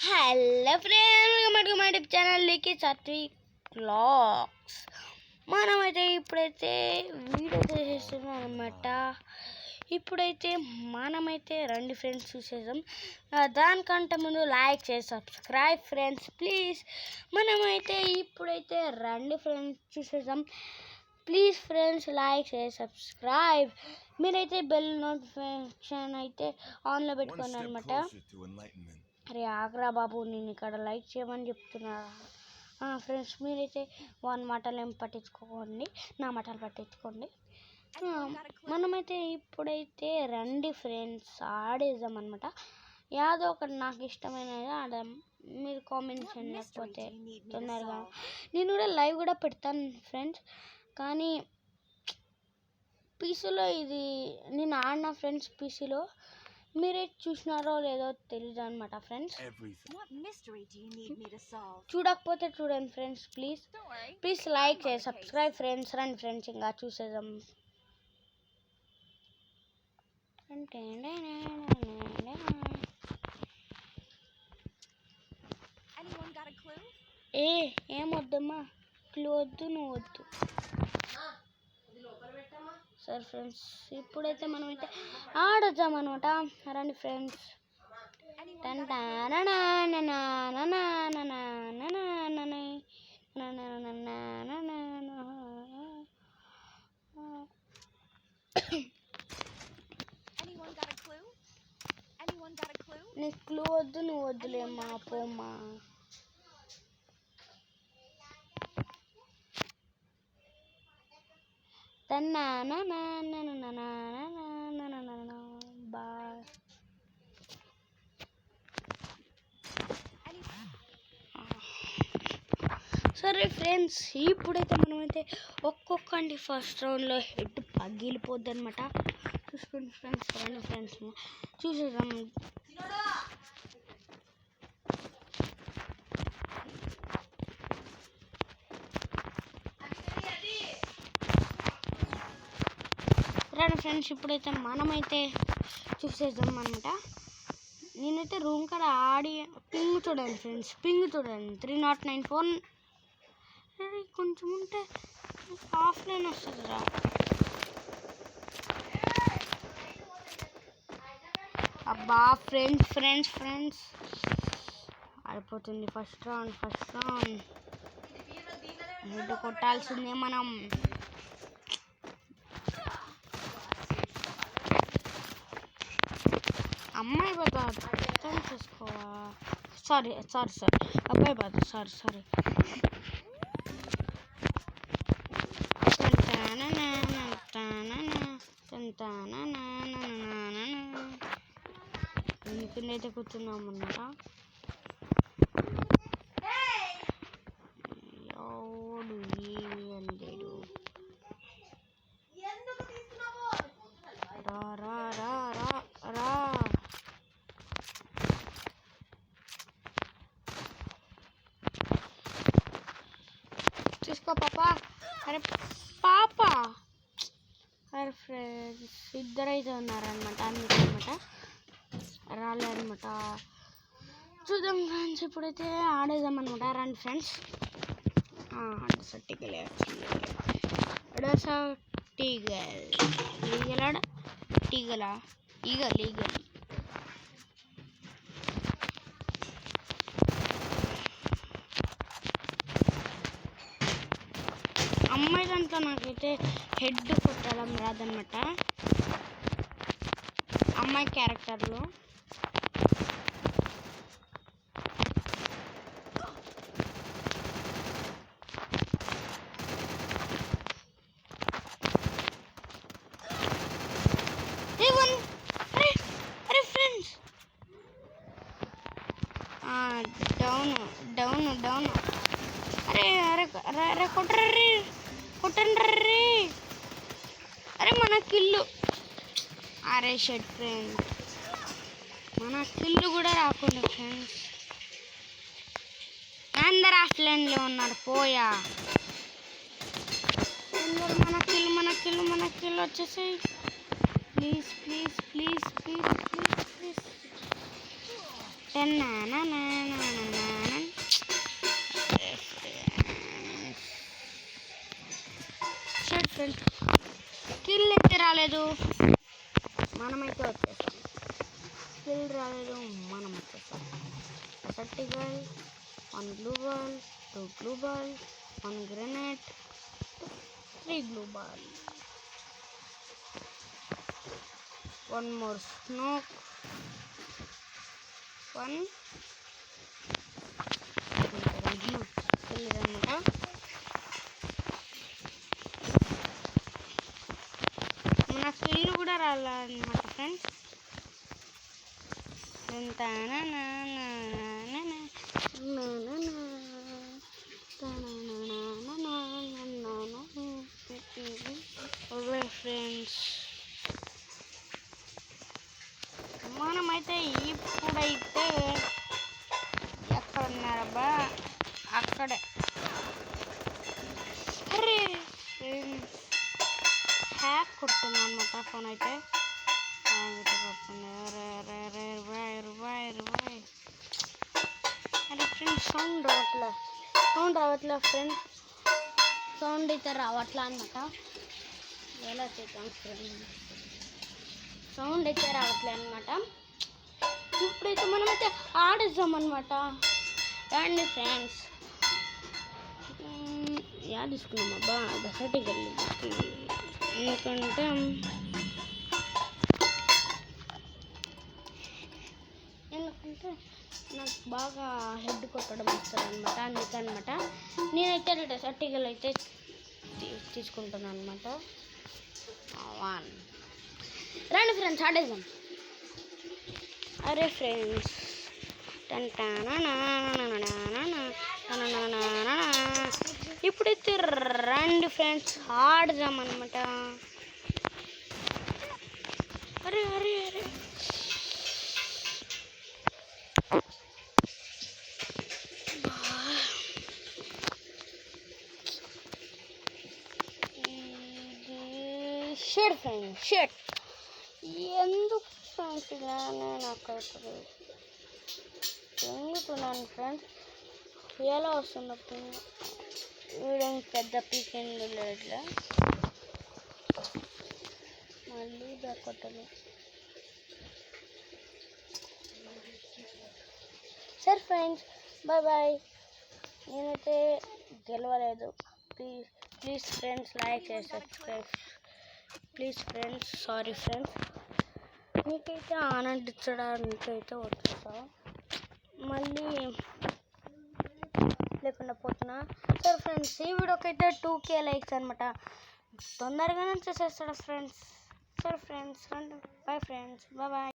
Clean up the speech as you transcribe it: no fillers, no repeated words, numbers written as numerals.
Hello friends, welcome to my YouTube channel లీకి Satvik vlogs. మనమైతే ఇప్పుడైతే వీడియో చేసేస్తున్నాం అనమాట. ఇప్పుడైతే మనమైతే రండి ఫ్రెండ్స్ చూసేద్దాం. దానికంటే ముందు లైక్ చేసి సబ్స్క్రైబ్ ఫ్రెండ్స్ ప్లీజ్. మనమైతే ఇప్పుడైతే రండి ఫ్రెండ్స్ చూసేద్దాం. ప్లీజ్ ఫ్రెండ్స్ లైక్ చేసి సబ్స్క్రైబ్. మీరైతే బెల్ నోటిఫికేషన్ అయితే ఆన్లో పెట్టుకోండి అనమాట. అరే ఆగ్రా బాబు, నేను ఇక్కడ లైక్ చేయమని చెప్తున్నా ఫ్రెండ్స్. మీరైతే వాని మాటలు ఏం పట్టించుకోకండి, నా మాటలు పట్టించుకోండి. మనమైతే ఇప్పుడైతే రండి ఫ్రెండ్స్ ఆడేద్దాం అనమాట. యాదో ఒకటి నాకు ఇష్టమైనది ఆడదాం. మీరు కామెంట్ చేయండి, లేకపోతే తొందరగా నేను కూడా లైవ్ కూడా పెడతాను ఫ్రెండ్స్. కానీ పీసీలో ఇది నేను ఆడిన ఫ్రెండ్స్. పీసీలో మీరే చూసినారో లేదో తెలియదు అనమాట ఫ్రెండ్స్. చూడకపోతే చూడండి ఫ్రెండ్స్ ప్లీజ్. ప్లీజ్ లైక్ చేసి సబ్స్క్రైబ్ ఫ్రెండ్స్. రండి ఫ్రెండ్స్ ఇంకా చూసేద్దాం. ఏం వద్దమ్మా, క్లూ వద్దు, నువ్వు వద్దు. సరే ఫ్రెండ్స్, ఇప్పుడైతే మనమైతే ఆడొద్దాం అనమాట. రండి ఫ్రెండ్స్. నీకు క్లూ వద్దు, నువ్వు వద్దులేమ్మా, పోమ్మా. సరే ఫ్రెండ్స్, ఇప్పుడైతే మనమైతే ఒక్కొక్కటి ఫస్ట్ రౌండ్లో హెడ్ పగిలిపోద్ది అనమాట. చూసుకోండి ఫ్రెండ్స్. రండి ఫ్రెండ్స్ చూసేద్దాం. రండి ఫ్రెండ్స్, ఇప్పుడైతే మనమైతే చూసేద్దాం అనమాట. నేనైతే రూమ్ కాడ ఆడి పింగ్ చూడండి ఫ్రెండ్స్, పింగ్ చూడండి 3094. కొంచెం ఉంటే ఆఫ్లైన్ వస్తుందిరా. అబ్బా ఫ్రెండ్స్ ఫ్రెండ్స్ ఫ్రెండ్స్ అయిపోతుంది ఫస్ట్ రౌండ్. హెడ్ కొట్టాల్సిందే మనం. అమ్మాయి బాధ అర్థం చేసుకోవా. సారీ అబ్బాయి బాధ సారీ. కిందైతే కూర్చున్నాం అన్నమాట. ఎవడు ఏమి అనలేడు. రా చూసుకో పాపా. అరే పాపా, అరే ఫ్రెండ్స్ ఇద్దరైతే ఉన్నారనమాట. అందుకనమాట రాలేదనమాట. చూద్దాం ఫ్రెండ్స్, ఇప్పుడైతే ఆడేద్దాం అనమాట. రండి ఫ్రెండ్స్. ఈగల్ అమ్మాయి దాంట్లో నాకైతే హెడ్ కొట్టడం రాదనమాట. అమ్మాయి క్యారెక్టర్లో డౌన్. అరే కొట్టండి. అరే మన కిల్లు. అరే షెట్ ఫ్రెండ్స్, మన కిల్లు కూడా రాకుండా ఫ్రెండ్స్. అందరు ఆఫ్లైన్లో ఉన్నారు పోయా. అందరు మన కిల్లు వచ్చేసి ప్లీజ్. 10 రాలేదు, మనమైతే వచ్చేసాం. స్కిల్ రాలేదు, మనం వచ్చేసాం. సర్టికల్ 1 glue ball, 2 glue ball, 1 grenade, 3 glue ball, 1 more smoke, 1 అనమాట. మన స్కిల్ కూడా రాలన్నమాట ఫ్రెండ్స్. ఫ్రెండ్స్ మనమైతే ఇప్పుడైతే ఎక్కడ ఉన్నారబ్బా, అక్కడే. అరే హ్యాక్ కొడుతుంది అనమాట ఫోన్ అయితే. అరే ఫ్రెండ్స్ సౌండ్ రావట్లే ఫ్రెండ్స్, సౌండ్ అయితే రావట్లే అనమాట. ఎలా చేద్దాం ఫ్రెండ్స్, సౌండ్ అయితే రావట్లే అనమాట. ఇప్పుడైతే మనమైతే ఆడేద్దాం అనమాట. రండి ఫ్రెండ్స్. యాడ్ తీసుకున్నాం అబ్బా, దసటి గల్లి తీసుకున్నాం. ఎందుకంటే నాకు బాగా హెడ్ కొట్టడం వస్తుంది అనమాట, అందుకనమాట నేనైతే డెసర్టికల్ అయితే తీసుకుంటాను అనమాట. రండి ఫ్రెండ్స్ ఆడేద్దాం. అరే ఫ్రెండ్స్ ఇప్పుడైతే రండి ఫ్రెండ్స్ ఆడదాం అనమాట. అరే అరే అరే షెడ్ ఫ్రెండ్స్, షెడ్ ఎందుకు ఫ్రెండ్స్ ఇలా నేను అక్కడ ఎందుకున్నాను ఫ్రెండ్స్. ఎలా వస్తున్నప్పుడు వీడియో పెద్ద పీకెండ్ లేదు, మళ్ళీ కొట్టలు. సరే ఫ్రెండ్స్ బాయ్ బాయ్. నేనైతే గెలవలేదు. ప్లీజ్ ఫ్రెండ్స్ లైక్ చేసి subscribe please friends. Sorry friends, మీకైతే ఆనందించడానికి అయితే వచ్చేస్తా, మళ్ళీ లేకుండా పోతున్నా. సరే ఫ్రెండ్స్ ఈ వీడియోకి అయితే 2K లైక్స్ అనమాట, తొందరగానే చేసేస్తాడు ఫ్రెండ్స్. సరే friends bye friends, bye bye.